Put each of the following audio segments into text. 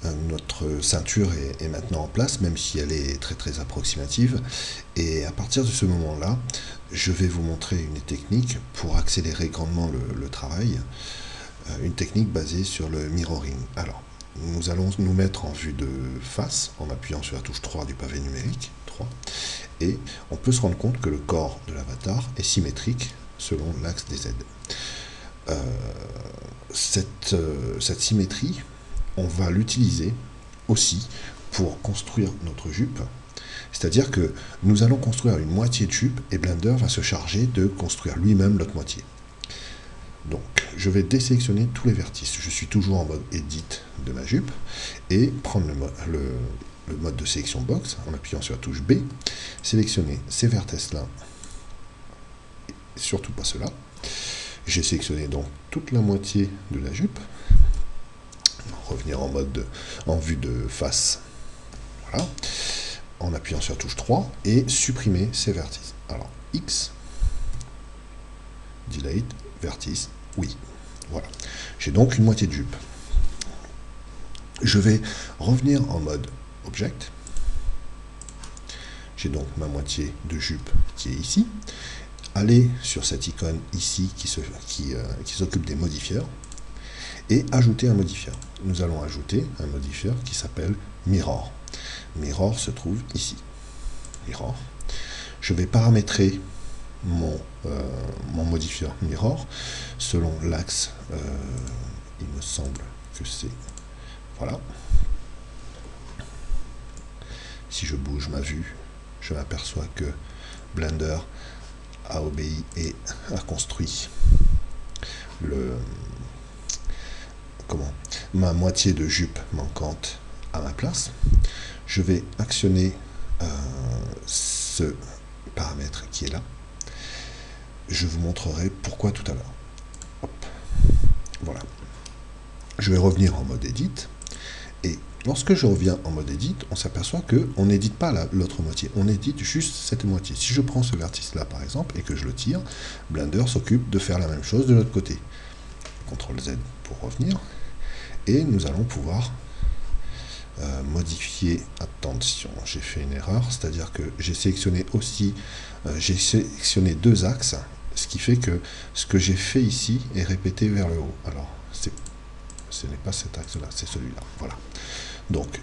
Notre ceinture est maintenant en place, même si elle est très très approximative. Et à partir de ce moment-là, je vais vous montrer une technique pour accélérer grandement le travail, une technique basée sur le mirroring. Alors, nous allons nous mettre en vue de face en appuyant sur la touche 3 du pavé numérique, 3, et on peut se rendre compte que le corps de l'avatar est symétrique selon l'axe des Z. Cette symétrie, on va l'utiliser aussi pour construire notre jupe. C'est-à-dire que nous allons construire une moitié de jupe et Blender va se charger de construire lui-même l'autre moitié. Donc, je vais désélectionner tous les vertices. Je suis toujours en mode Edit de ma jupe et prendre le mode de sélection box en appuyant sur la touche B, sélectionner ces vertices-là, surtout pas ceux-là. J'ai sélectionné donc toute la moitié de la jupe. Revenir en vue de face. Voilà. En appuyant sur la touche 3 et supprimer ces vertices. Alors, X, delete, vertice, oui. Voilà. J'ai donc une moitié de jupe. Je vais revenir en mode Object. J'ai donc ma moitié de jupe qui est ici. Aller sur cette icône ici qui s'occupe des modifieurs et ajouter un modifieur. Nous allons ajouter un modifieur qui s'appelle Mirror. Mirror se trouve ici. Mirror. Je vais paramétrer mon modifieur Mirror selon l'axe, il me semble que c'est... Voilà. Si je bouge ma vue, je m'aperçois que Blender a obéi et a construit ma moitié de jupe manquante à ma place. Je vais actionner ce paramètre qui est là. Je vous montrerai pourquoi tout à l'heure. Hop. Voilà. Je vais revenir en mode Edit. Et lorsque je reviens en mode Edit, on s'aperçoit qu'on n'édite pas l'autre moitié. On édite juste cette moitié. Si je prends ce vertice-là, par exemple, et que je le tire, Blender s'occupe de faire la même chose de l'autre côté. CTRL Z pour revenir. Et nous allons pouvoir modifier, attention, j'ai fait une erreur, c'est-à-dire que j'ai sélectionné aussi, j'ai sélectionné deux axes, ce qui fait que ce que j'ai fait ici est répété vers le haut. Alors, ce n'est pas cet axe-là, c'est celui-là. Voilà. Donc,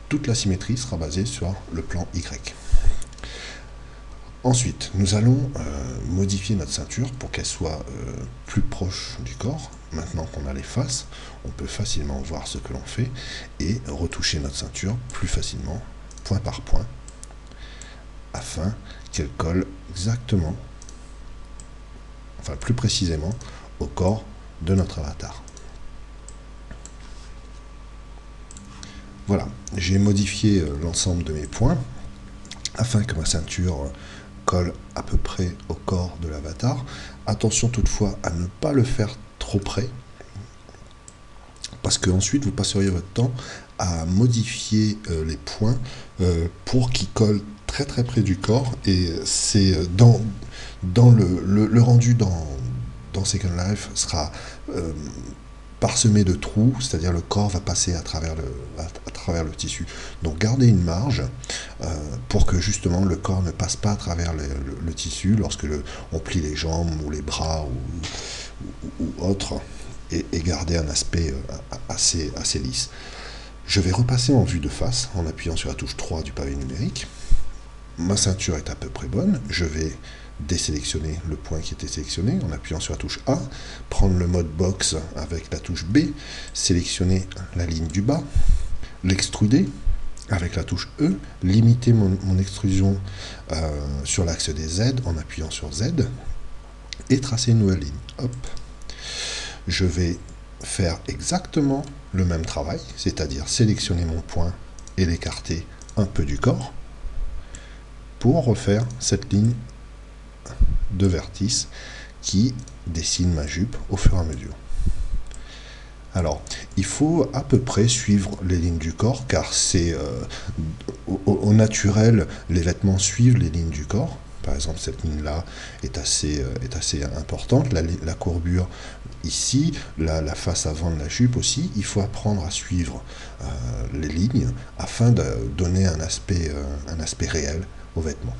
toute la symétrie sera basée sur le plan Y. Ensuite, nous allons modifier notre ceinture pour qu'elle soit plus proche du corps. Maintenant qu'on a les faces, on peut facilement voir ce que l'on fait et retoucher notre ceinture plus facilement, point par point, afin qu'elle colle exactement, enfin plus précisément, au corps de notre avatar. Voilà, j'ai modifié l'ensemble de mes points afin que ma ceinture colle à peu près au corps de l'avatar. Attention toutefois à ne pas le faire trop près, parce qu'ensuite vous passeriez votre temps à modifier les points pour qu'ils collent très très près du corps, et c'est dans le rendu dans Second Life sera parsemé de trous, c'est-à-dire le corps va passer à travers le tissu. Donc gardez une marge pour que justement le corps ne passe pas à travers le tissu lorsque on plie les jambes ou les bras ou autre, et garder un aspect assez lisse. Je vais repasser en vue de face en appuyant sur la touche 3 du pavé numérique. Ma ceinture est à peu près bonne. Je vais désélectionner le point qui était sélectionné en appuyant sur la touche A, prendre le mode box avec la touche B, sélectionner la ligne du bas, l'extruder avec la touche E, limiter mon extrusion sur l'axe des Z en appuyant sur Z et tracer une nouvelle ligne. Hop. Je vais faire exactement le même travail, c'est-à-dire sélectionner mon point et l'écarter un peu du corps pour refaire cette ligne de vertice qui dessine ma jupe au fur et à mesure. Alors, il faut à peu près suivre les lignes du corps, car c'est au naturel, les vêtements suivent les lignes du corps. Par exemple, cette ligne-là est assez importante. La courbure Ici, la face avant de la jupe aussi, il faut apprendre à suivre les lignes afin de donner un aspect réel aux vêtements.